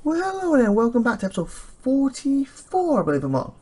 Well, hello and welcome back to episode 44, I believe I'm on.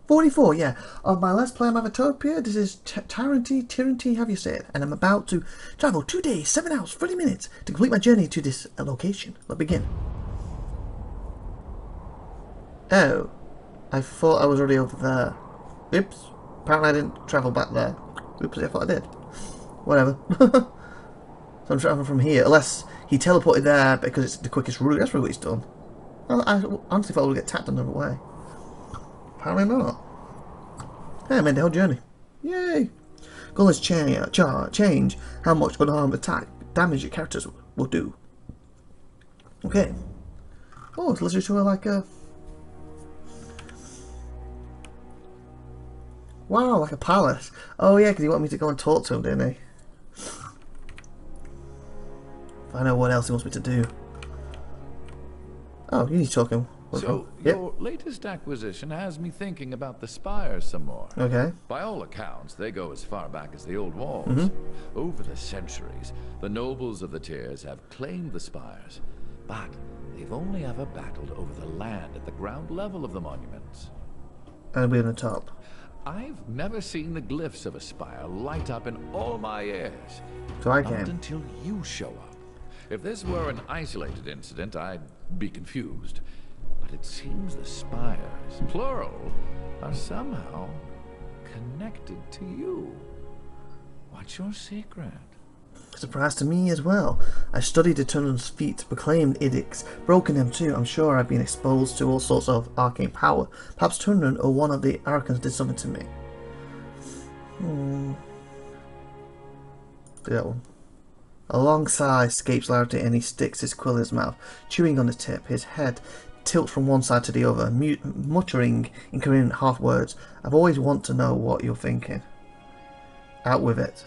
44, yeah, of my Let's Play IVATOPIA. This is Tyranny, have you said? And I'm about to travel 2 days, 7 hours, 30 minutes to complete my journey to this location. Let's begin. Oh, I thought I was already over there. Oops, apparently I didn't travel back there. Oops, I thought I did. Whatever. So I'm traveling from here, unless he teleported there because it's the quickest route. That's probably what he's done. I honestly thought I would get tapped another way. Apparently not. Hey, I made the whole journey. Yay! Goal is change how much unarmed attack damage your characters will do. Okay. Oh, so let's just show like a... Wow, like a palace. Oh yeah, because he wanted me to go and talk to him, didn't he? I know what else he wants me to do. Oh, you need to talk him. So, your latest acquisition has me thinking about the spires some more. Okay. By all accounts, they go as far back as the old walls. Over the centuries, the nobles of the tiers have claimed the spires, but they've only ever battled over the land at the ground level of the monuments. And we're on the top. I've never seen the glyphs of a spire light up in all my years. So I Not came. until you show up. If this were an isolated incident, I'd be confused. But it seems the spires, plural, are somehow connected to you. What's your secret? Surprise to me as well. I studied Eternal's feat, proclaimed edicts, broken them too. I'm sure I've been exposed to all sorts of arcane power. Perhaps Tyranny or one of the archons did something to me. Do that one. A long sigh escapes Larry and he sticks his quill in his mouth, chewing on the tip. His head tilts from one side to the other, muttering incoherent half words. I've always wanted to know what you're thinking. Out with it.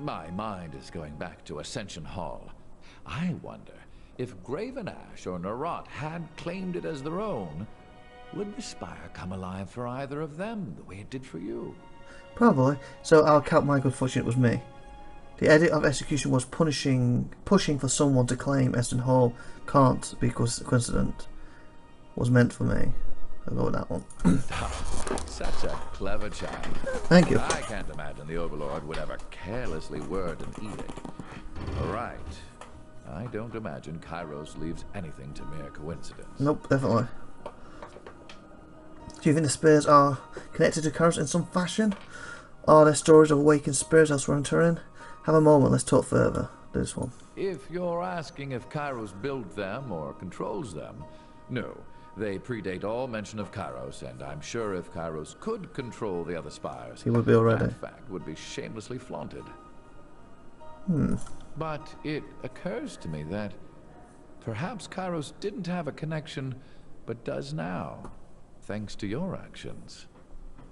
My mind is going back to Ascension Hall. I wonder if Graven Ash or Narot had claimed it as their own, would the spire come alive for either of them the way it did for you? Probably, so I'll count my good fortune it was me. The edict of execution was pushing for someone to claim Ascension Hall can't be coincident. Was meant for me. I'll go with that one. Such a clever child. Thank you. I can't imagine the Overlord would ever carelessly word an edict. Right. I don't imagine Kairos leaves anything to mere coincidence. Nope, definitely. Do you think the spears are connected to Kairos in some fashion? Are there stories of awakened spears elsewhere in Tyranny? Have a moment, let's talk further. This one. If you're asking if Kairos built them or controls them, no. They predate all mention of Kairos, and I'm sure if Kairos could control the other spires, He would be already. that fact would be shamelessly flaunted. But it occurs to me that perhaps Kairos didn't have a connection, but does now, thanks to your actions.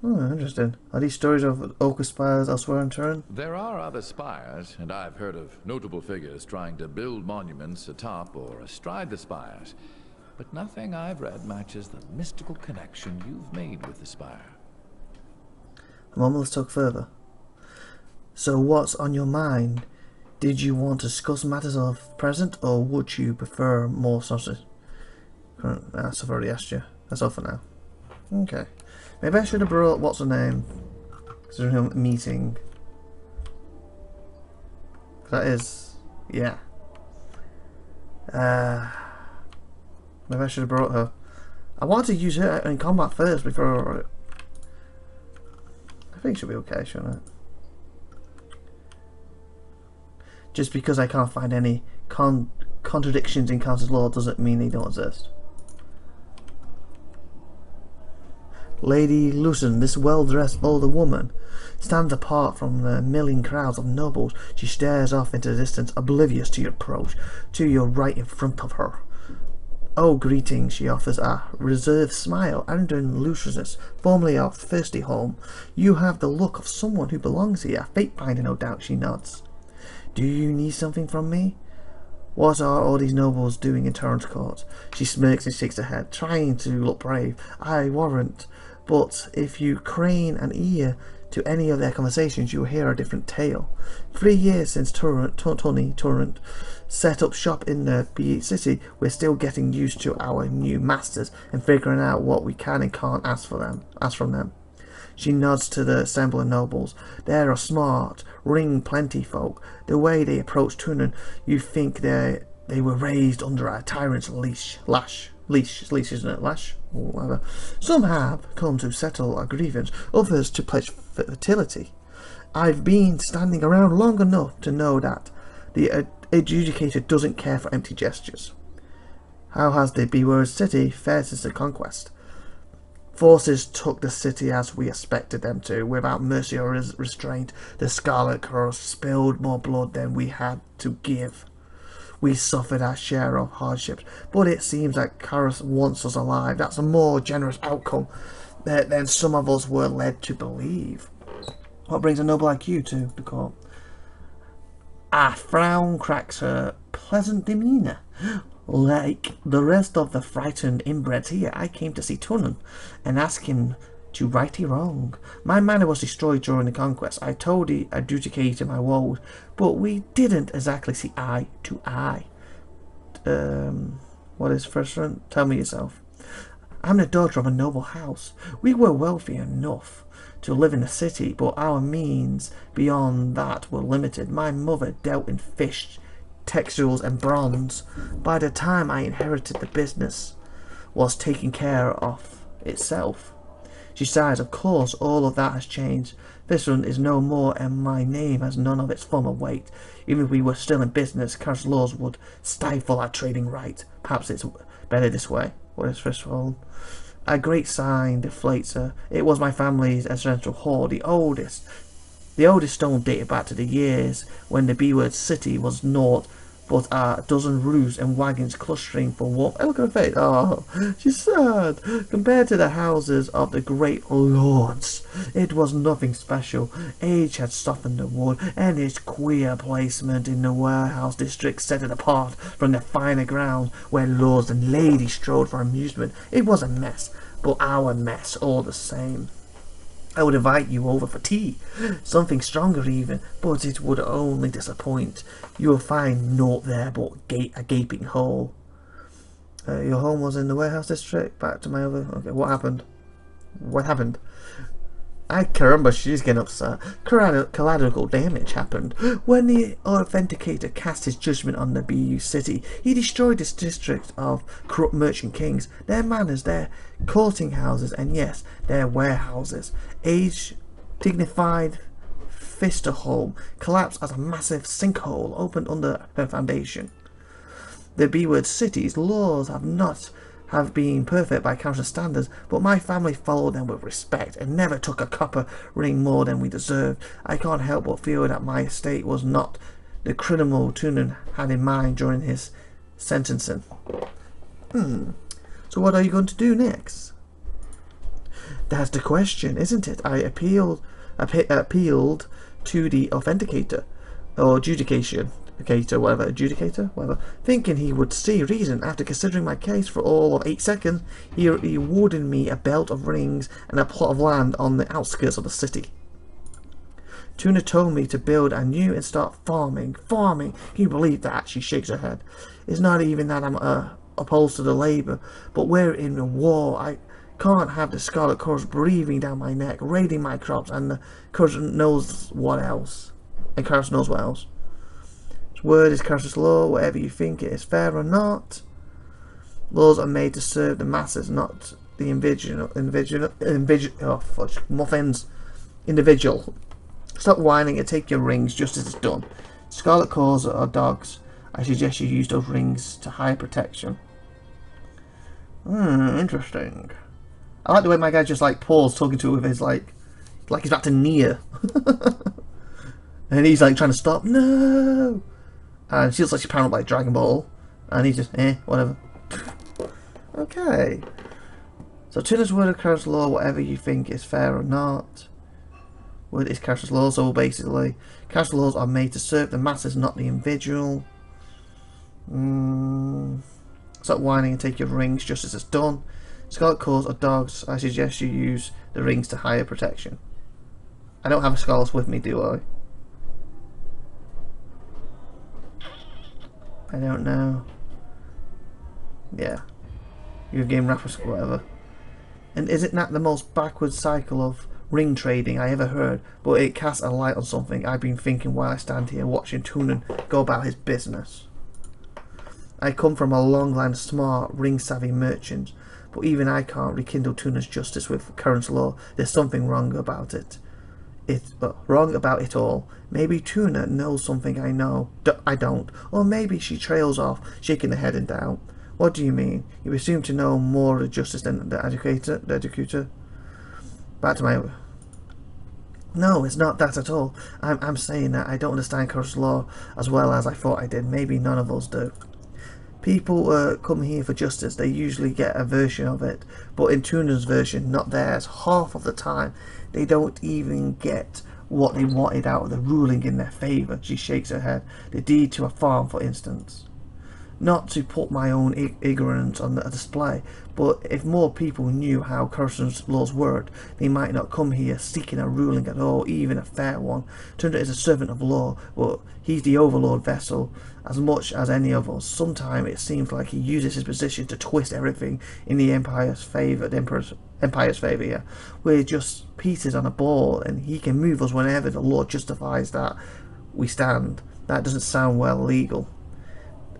Oh, interesting. Are these stories of Ochre spires elsewhere in Tyranny? There are other spires, and I've heard of notable figures trying to build monuments atop or astride the spires. But nothing I've read matches the mystical connection you've made with the spire. A moment, let's talk further. So what's on your mind? Did you want to discuss matters of present, or would you prefer more sources? I've already asked you. That's all for now. Okay. Maybe I should have brought what's her name? Considering a meeting. That is, yeah. Maybe I should have brought her. I wanted to use her in combat first before. I think she'll be okay, shouldn't it? Just because I can't find any contradictions in Counter's law doesn't mean they don't exist. Lady Lucen, this well-dressed older woman, stands apart from the milling crowds of nobles. She stares off into the distance, oblivious to your approach, to your right in front of her. Oh, greetings, she offers a reserved smile, entering Lucius's, formerly of thirsty home. You have the look of someone who belongs here. Fate finder, no doubt, she nods. Do you need something from me? What are all these nobles doing in Tyranny's court? She smirks and shakes her head, trying to look brave. I warrant but if you crane an ear to any of their conversations, you will hear a different tale. 3 years since Tony Torrent set up shop in the Bee City, we're still getting used to our new masters and figuring out what we can and can't ask from them. She nods to the assembling nobles. They're a smart, ring-plenty folk. The way they approach Tunan, you think they were raised under a tyrant's leash, isn't it? Lash? Or whatever. Some have come to settle a grievance, others to pledge fertility. I've been standing around long enough to know that the adjudicator doesn't care for empty gestures. How has the Beword City fared since the conquest? Forces took the city as we expected them to, without mercy or restraint. The Scarlet Cross spilled more blood than we had to give. We suffered our share of hardships, but it seems that Karos wants us alive. That's a more generous outcome than some of us were led to believe. What brings a noble like you to the court? A frown cracks her pleasant demeanour. Like the rest of the frightened inbreds here, I came to see Tunan and ask him to right a wrong. My manor was destroyed during the conquest. I told the adjudicator my woes, but we didn't exactly see eye to eye. What is first one? Tell me yourself. I'm the daughter of a noble house. We were wealthy enough to live in the city, but our means beyond that were limited. My mother dealt in fish, textiles and bronze. By the time I inherited, the business was taking care of itself. She sighs. Of course, all of that has changed. This one is no more, and my name has none of its former weight. Even if we were still in business, Karos laws would stifle our trading right. Perhaps it's better this way. What is first of all? A great sign deflates her. It was my family's ancestral hall, the oldest. The oldest stone dated back to the years when the Beword City was naught but a dozen roofs and wagons clustering for warmth. Oh, look at her face. Oh, she's sad. Compared to the houses of the great lords, it was nothing special. Age had softened the wood, and its queer placement in the warehouse district set it apart from the finer grounds where lords and ladies strolled for amusement. It was a mess, but our mess all the same. I would invite you over for tea, something stronger even, but it would only disappoint. You will find naught there but a gaping hole. Your home was in the warehouse district? Back to my other... Okay, what happened? What happened? I caramba, she's getting upset. Collateral damage happened. When the Authenticator cast his judgment on the BU city, he destroyed this district of corrupt merchant kings, their manors, their courting houses, and yes, their warehouses. Age, dignified Fisterholm collapsed as a massive sinkhole opened under her foundation. The B-word city's laws have been perfect by counter standards, but my family followed them with respect and never took a copper ring more than we deserved. I can't help but feel that my estate was not the criminal Tunan had in mind during his sentencing. So what are you going to do next? That's the question, isn't it? I appealed to the Authenticator, or adjudicator, whatever, thinking he would see reason. After considering my case for all of 8 seconds, he awarded me a belt of rings and a plot of land on the outskirts of the city. Tuna told me to build anew and start farming. Farming? Can you believe that? She shakes her head. It's not even that I'm opposed to the labour, but we're in a war. I can't have the Scarlet Cross breathing down my neck, raiding my crops, and the Cross knows what else. And Karos knows what else. Word is Karos' law, whatever you think it is fair or not. Laws are made to serve the masses, not the individual. Stop whining and take your rings just as it's done. Scarlet Claws are dogs. I suggest you use those rings to higher protection. Interesting. I like the way my guy just like paused talking to her with his like he's about to near. And he's like trying to stop. No! And she looks like she's pounded like Dragon Ball. And he's just, whatever. Okay. So Tuna's word of Karos' law, whatever you think is fair or not. Word is Karos' law, so basically, Karos' laws are made to serve the masses, not the individual. Stop whining and take your rings just as it's done. Scarlet Cores or dogs, I suggest you use the rings to higher protection. I don't have a Scarlet with me, do I? I don't know. Yeah. Your game rappers or whatever. And is it not the most backward cycle of ring trading I ever heard? But it casts a light on something I've been thinking while I stand here watching Tunen go about his business. I come from a long line of smart, ring-savvy merchants, but even I can't rekindle Tunen's justice with current law. There's something wrong about it. Wrong about it all. Maybe Tuna knows something I know. I don't. Or maybe she trails off, shaking her head in doubt. What do you mean? You assume to know more of justice than the educator? Back to my... No, it's not that at all. I'm saying that I don't understand current law as well as I thought I did. Maybe none of us do. People come here for justice. They usually get a version of it, but in Tuna's version, not theirs. Half of the time, they don't even get what they wanted out of the ruling in their favour. She shakes her head. The deed to a farm, for instance. Not to put my own ignorance on a display, but if more people knew how Coruscant's laws worked, they might not come here seeking a ruling at all, even a fair one. Tundra is a servant of law, but he's the overlord vessel as much as any of us. Sometimes it seems like he uses his position to twist everything in the Empire's favour. Yeah. We're just pieces on a ball, and he can move us whenever the law justifies that we stand. That doesn't sound well legal.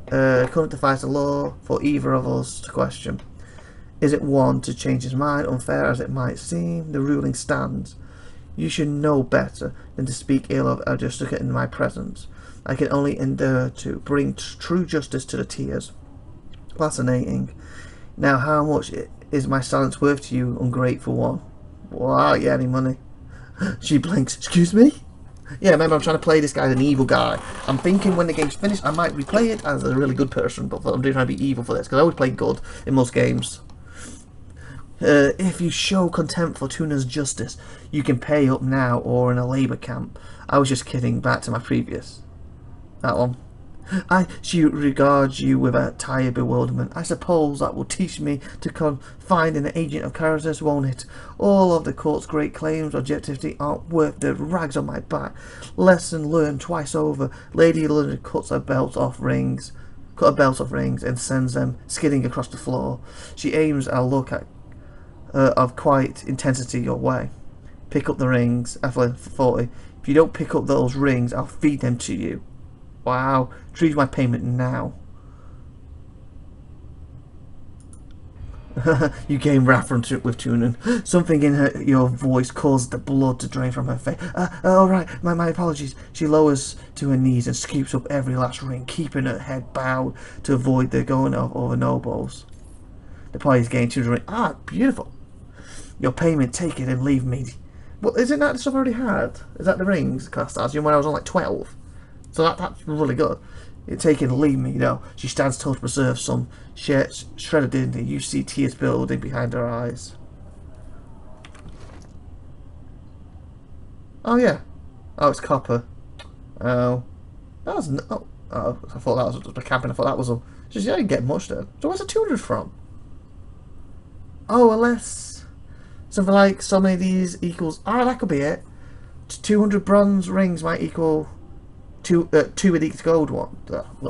Couldn't defies the law for either of us to question. Is it one to change his mind, unfair as it might seem? The ruling stands. You should know better than to speak ill of a justice in my presence. I can only endure to bring true justice to the tears. Fascinating. Now, how much is my silence worth to you, ungrateful one? Wow, yeah, any money? She blinks. Excuse me? Yeah, remember I'm trying to play this guy as an evil guy. I'm thinking when the game's finished I might replay it as a really good person, but I'm trying to be evil for this, because I always play good in most games. If you show contempt for Tuna's justice, you can pay up now or in a labour camp. I was just kidding, back to my previous. That one. She regards you with a tired bewilderment. I suppose that will teach me to confide in the agent of characters, won't it? All of the court's great claims objectivity aren't worth the rags on my back. Lesson learned twice over. Lady London cuts her belt off rings, and sends them skidding across the floor. She aims a look of quiet intensity your way. Pick up the rings, Evelyn 40. If you don't pick up those rings, I'll feed them to you. Wow, retrieve my payment now. You gain wrath with Tunen. Something in your voice caused the blood to drain from her face. Alright, my apologies. She lowers to her knees and scoops up every last ring, keeping her head bowed to avoid the going of other nobles. The party's gained 2 rings. Ah, beautiful. Your payment, take it and leave me. Well, isn't that the stuff I already had? Is that the rings cast as? You know, when I was on like 12? So that's really good. Take it and leave me, you know. She stands tall to preserve some shredded dignity. You see tears building behind her eyes. Oh yeah. Oh, it's copper. Oh. That was no. Oh, I thought that was just a camping. I thought that was a. Just yeah, I didn't get much there. So where's the 200 from? Oh, unless something like so many of these equals. Ah, that could be it. 200 bronze rings might equal. Two with each gold one.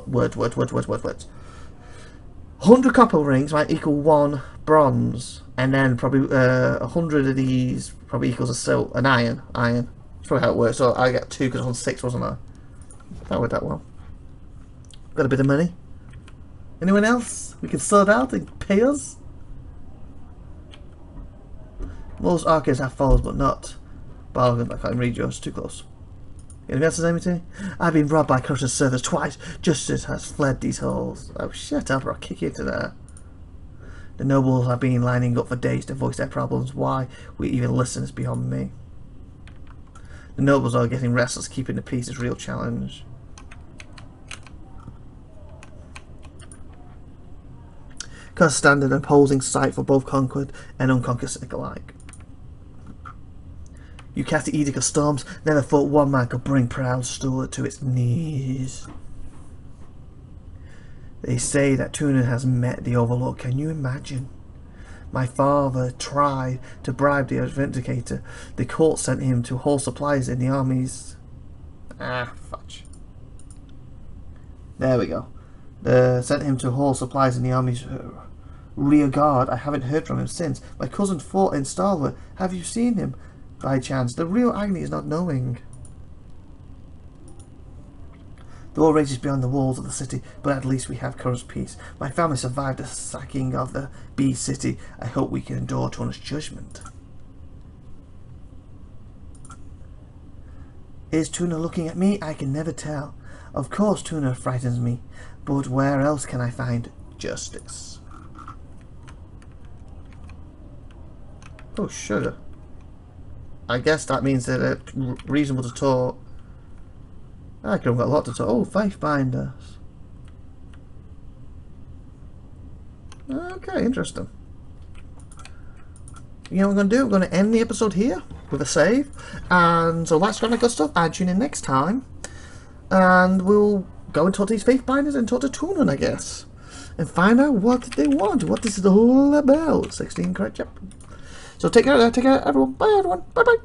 Words. 100 copper rings might equal 1 bronze, and then probably 100 of these probably equals an iron. That's probably how it works. So I get 2 because I was on 6, wasn't I? That worked out well. Got a bit of money. Anyone else we can sort out and pay us? Most arcades have falls, but not bargain. I can't read yours. Too close. Anything else to say me to? I've been robbed by Coruscant's servers twice. Justice has fled these halls. Oh, shut up or I'll kick you to there. The nobles have been lining up for days to voice their problems. Why we even listen is beyond me. The nobles are getting restless. Keeping the peace is a real challenge. Because standard and opposing sight for both conquered and unconquered alike. You cast the Edict of Storms, never thought one man could bring proud Stuart to its knees. They say that Tunen has met the Overlord. Can you imagine? My father tried to bribe the Vindicator. The court sent him to haul supplies in the army's... Ah, fudge. There we go. Sent him to haul supplies in the army's rear guard. I haven't heard from him since. My cousin fought in Stalwart. Have you seen him by chance? The real agony is not knowing. The war rages beyond the walls of the city, but at least we have current peace. My family survived the sacking of the Bee City. I hope we can endure Tuna's judgment. Is Tuna looking at me? I can never tell. Of course Tuna frightens me, but where else can I find justice? Oh, sugar. I guess that means that it's reasonable to talk. I could have got a lot to talk. Oh, faith binders. Okay, interesting. You know what I'm going to do? I'm going to end the episode here with a save. And so that's kind of good stuff. And tune in next time. And we'll go and talk to these faith binders and talk to Tunan, I guess. And find out what they want. What this is all about. 16 correct, yep. So take care everyone. Bye everyone. Bye bye.